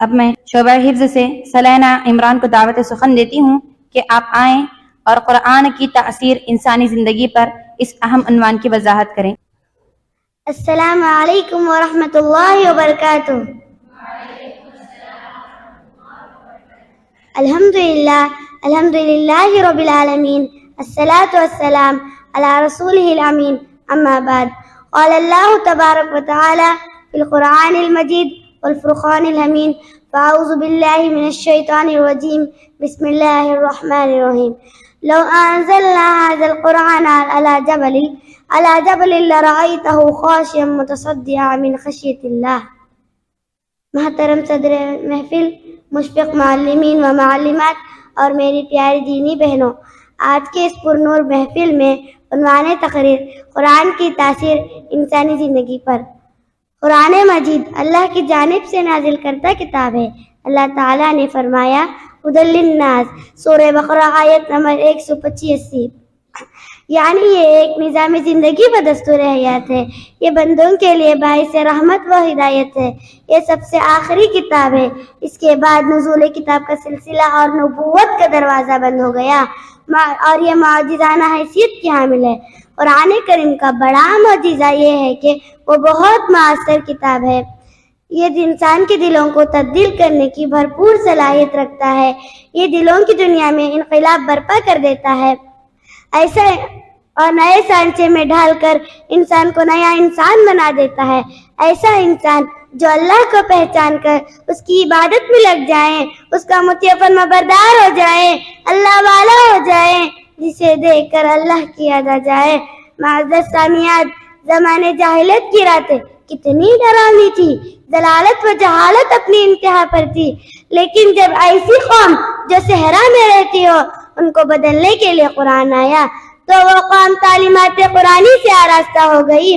اب میں شعبہ حفظ سے سلینا عمران کو دعوت سخن دیتی ہوں کہ آپ آئیں اور قرآن کی تاثیر انسانی زندگی پر اس اہم عنوان کی وضاحت کریں۔ السلام علیکم ورحمۃ اللہ وبرکاتہ۔ الحمد للہ رب العالمین، الصلاۃ والسلام علی رسولہ الامین، اما بعد، قال اللہ تبارک وتعالی فی القرآن المجید والفرقان الحمید، فاعوذ باللہ من الشیطان الرجیم، بسم اللہ الرحمن الرحیم۔ لو انزلنا هذا القرآن على جبل لرأيته خاشعا متصدعا من خشیۃ اللہ۔ محترم صدر محفل، مشفق معلمین و معلمات اور میری پیاری دینی بہنوں، آج کے اس پرنور محفل میں عنوان تقریر قرآن کی تاثیر انسانی زندگی پر۔ قرآن مجید اللہ کی جانب سے نازل کردہ کتاب ہے۔ اللہ تعالیٰ نے فرمایا ھدی للناس، سورہ بقرہ آیت نمبر 185، یعنی یہ ایک نظام زندگی و دستور حیات ہے۔ یہ بندوں کے لیے باعث رحمت و ہدایت ہے۔ یہ سب سے آخری کتاب ہے۔ اس کے بعد نزول کتاب کا سلسلہ اور نبوت کا دروازہ بند ہو گیا، اور یہ معجزانہ حیثیت کی حامل ہے۔ قرآن کریم کا بڑا معجزہ یہ ہے کہ وہ بہت مؤثر کتاب ہے۔ یہ انسان کے دلوں کو تبدیل کرنے کی بھرپور صلاحیت رکھتا ہے۔ یہ دلوں کی دنیا میں انقلاب برپا کر دیتا ہے، ایسا اور نئے سانچے میں ڈھال کر انسان کو نیا انسان بنا دیتا ہے۔ ایسا انسان جو اللہ کو پہچان کر اس کی عبادت میں لگ جائیں، اس کا مطیع فرما بردار ہو جائیں، اللہ والا ہو جائیں، جسے دیکھ کر اللہ کی یاد آ جائے۔ معزز سامعات، زمانے جاہلیت کی راتیں کتنی ڈراؤنی تھی، ضلالت و جہالت اپنی انتہا پر تھی، لیکن جب ایسی قوم جو صحرا میں رہتی ہو ان کو بدلنے کے لیے قرآن آیا تو وہ قوم تعلیمات قرآنی سے آراستہ ہو گئی۔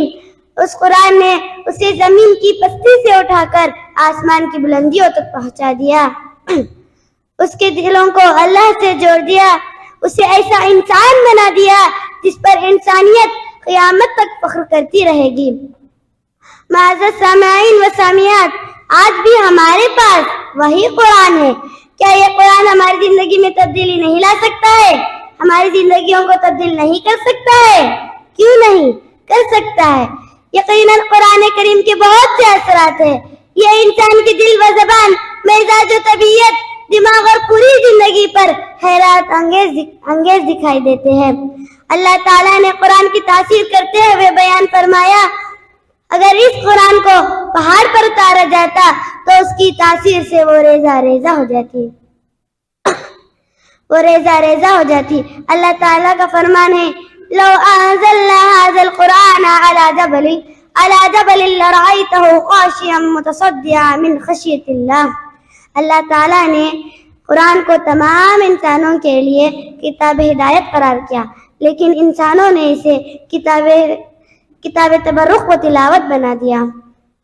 اس قرآن نے اسے زمین کی پستی سے اٹھا کر آسمان کی بلندیوں تک پہنچا دیا، اس کے دلوں کو اللہ سے جوڑ دیا، اسے ایسا انسان بنا دیا جس پر انسانیت قیامت تک فخر کرتی رہے گی۔ معزز سامعین و سامعات، آج بھی ہمارے پاس وہی قرآن ہے۔ کیا یہ قرآن ہماری زندگی میں تبدیلی نہیں لا سکتا ہے؟ ہماری زندگیوں کو تبدیل نہیں کر سکتا ہے؟ کیوں نہیں کر سکتا ہے؟ یقیناً قرآن کریم کے بہت سے اثرات ہیں۔ یہ انسان کی دل و زبان، مزاج و طبیعت، دماغ اور پوری زندگی پر حیرت انگیز دکھائی دیتے ہیں۔ اللہ تعالیٰ نے قرآن کی تاثیر کرتے ہوئے بیان فرمایا، اگر اس قرآن کو پہاڑ پر اتارا جاتا تو اس کی تاثیر سے وہ ریزہ ریزہ ہو جاتی۔ اللہ تعالیٰ کا فرمان ہے، لو انزلنا هذا القرآن على جبل لرأيته خاشعا متصدعا من خشیۃ اللہ۔ اللہ تعالیٰ نے قرآن کو تمام انسانوں کے لیے کتاب ہدایت قرار کیا، لیکن انسانوں نے اسے کتاب تبرک و تلاوت بنا دیا۔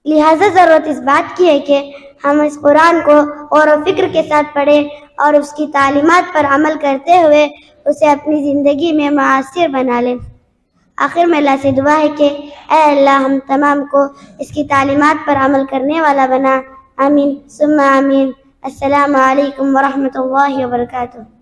لہذا ضرورت اس بات کی ہے کہ ہم اس قرآن کو غور و فکر کے ساتھ پڑھیں اور اس کی تعلیمات پر عمل کرتے ہوئے اسے اپنی زندگی میں مؤثر بنا لیں۔ آخر میں اللہ سے دعا ہے کہ اے اللہ ہم تمام کو اس کی تعلیمات پر عمل کرنے والا بنا۔ آمین ثم آمین۔ السلام علیکم ورحمۃ اللہ وبرکاتہ۔